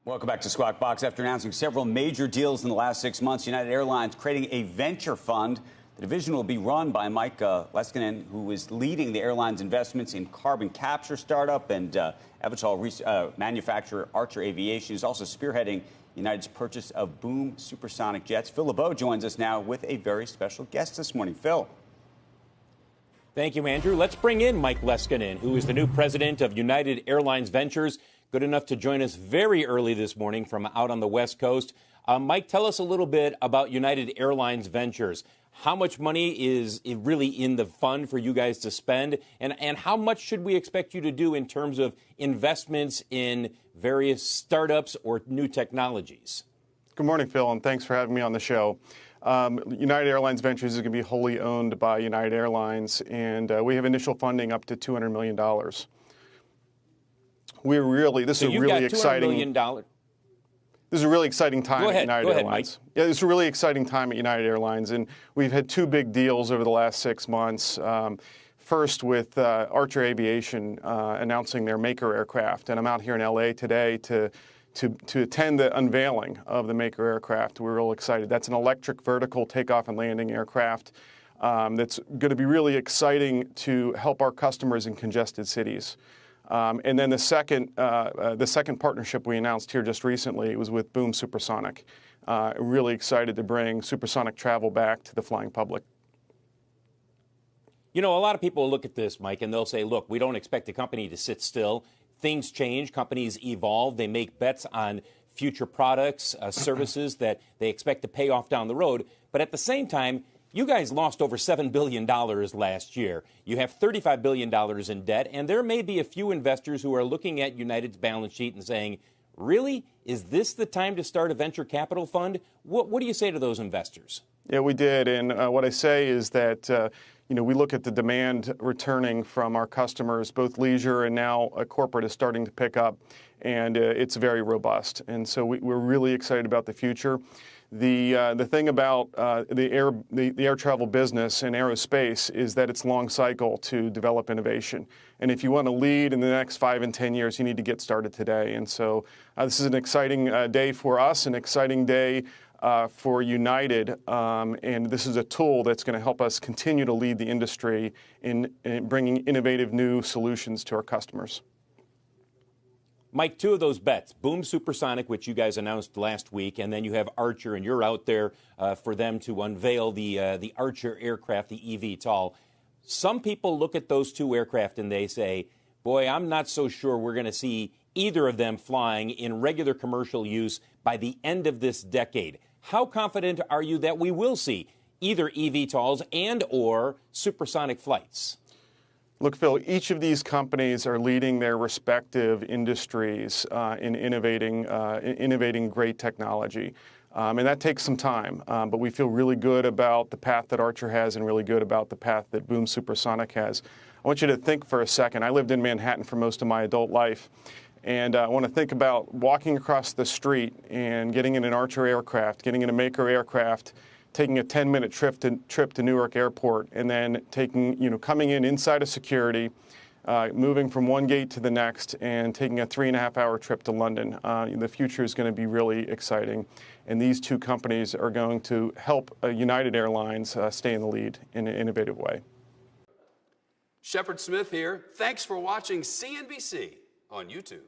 Welcome back to Squawk Box. After announcing several major deals in the last 6 months, United Airlines creating a venture fund. The division will be run by Mike Leskinen, who is leading the airline's investments in carbon capture startup and eVTOL manufacturer Archer Aviation. He's also spearheading United's purchase of Boom Supersonic jets. Phil LeBeau joins us now with a very special guest this morning. Phil. Thank you, Andrew. Let's bring in Mike Leskinen, who is the new president of United Airlines Ventures. Good enough to join us very early this morning from out on the West Coast. Mike, tell us a little bit about United Airlines Ventures. How much money is really in the fund for you guys to spend? And how much should we expect you to do in terms of investments in various startups or new technologies? Good morning, Phil, and thanks for having me on the show. United Airlines Ventures is going to be wholly owned by United Airlines, and we have initial funding up to $200 million. This is a really exciting time at United Airlines. Yeah, it's a really exciting time at United Airlines, and we've had two big deals over the last 6 months. First with Archer Aviation announcing their Maker aircraft, and I'm out here in LA today to attend the unveiling of the Maker aircraft. We're real excited. That's an electric vertical takeoff and landing aircraft that's going to be really exciting to help our customers in congested cities. And then the second partnership we announced here just recently was with Boom Supersonic. Really excited to bring supersonic travel back to the flying public. You know, a lot of people look at this, Mike, and they'll say, look, we don't expect the company to sit still. Things change. Companies evolve. They make bets on future products, services that they expect to pay off down the road. But at the same time, you guys lost over $7 billion last year. You have $35 billion in debt, and there may be a few investors who are looking at United's balance sheet and saying, really? Is this the time to start a venture capital fund? What do you say to those investors? Yeah, we did. And what I say is that, we look at the demand returning from our customers, both leisure and now corporate is starting to pick up, and it's very robust. And so we're really excited about the future. The thing about the air travel business and aerospace is that it's long cycle to develop innovation. And if you want to lead in the next 5 and 10 years, you need to get started today. And so this is an exciting day for us, an exciting day for United. And this is a tool that's going to help us continue to lead the industry in bringing innovative new solutions to our customers. Mike, two of those bets, Boom Supersonic, which you guys announced last week, and then you have Archer, and you're out there for them to unveil the Archer aircraft, the eVTOL. Some people look at those two aircraft and they say, boy, I'm not so sure we're going to see either of them flying in regular commercial use by the end of this decade. How confident are you that we will see either eVTOLs and or supersonic flights? Look, Phil, each of these companies are leading their respective industries in innovating great technology. And that takes some time. But we feel really good about the path that Archer has and really good about the path that Boom Supersonic has. I want you to think for a second. I lived in Manhattan for most of my adult life. And I want to think about walking across the street and getting in an Archer aircraft, getting in a Maker aircraft, taking a 10-minute trip to Newark Airport, and then coming in inside of security, moving from one gate to the next, and taking a 3.5-hour trip to London. The future is going to be really exciting, and these two companies are going to help United Airlines stay in the lead in an innovative way. Shepard Smith here. Thanks for watching CNBC on YouTube.